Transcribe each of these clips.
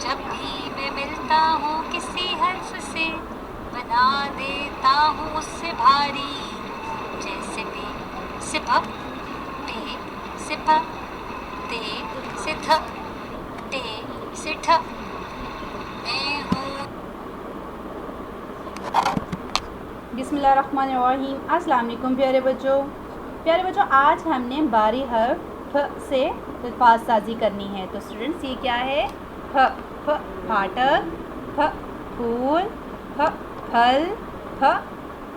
जब भी मैं मिलता हूँ किसी हर्फ से बना देता हूँ उससे भारी, जैसे पे से भ, पे से प, ते से थ, टे से ठ। मैं हूँ। बिस्मिल्लाहिर्रहमानिर्रहीम। अस्सलाम वालेकुम प्यारे बच्चों, आज हमने बारी हर्फ फ से अल्फाज साजी करनी है। तो स्टूडेंट्स, ये क्या है? फ फ फाटक, फ फूल, फ फल, फ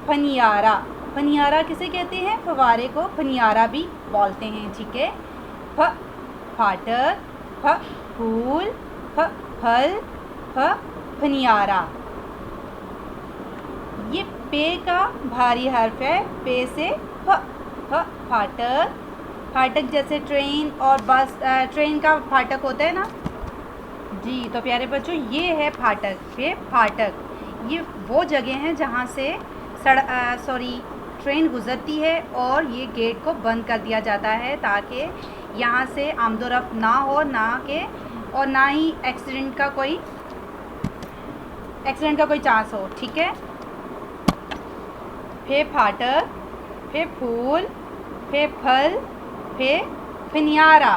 फनियारा। फनियारा किसे कहते हैं? फवारे को फनियारा भी बोलते हैं। ठीक है। फ फाटक, फ फूल, फ फल, फ फनियारा। ये पे का भारी हर्फ है। पे से फ फाटक। फाटक जैसे ट्रेन और बस, ट्रेन का फाटक होता है ना जी। तो प्यारे बच्चों, ये है फाटक। पे फाटक ये वो जगह हैं जहाँ से ट्रेन गुज़रती है और ये गेट को बंद कर दिया जाता है ताकि यहाँ से आमदोरफ्त ना हो, ना ही एक्सीडेंट का कोई चांस हो। ठीक है। फे फाटक, फे फूल, फे फल, फे फनियारा।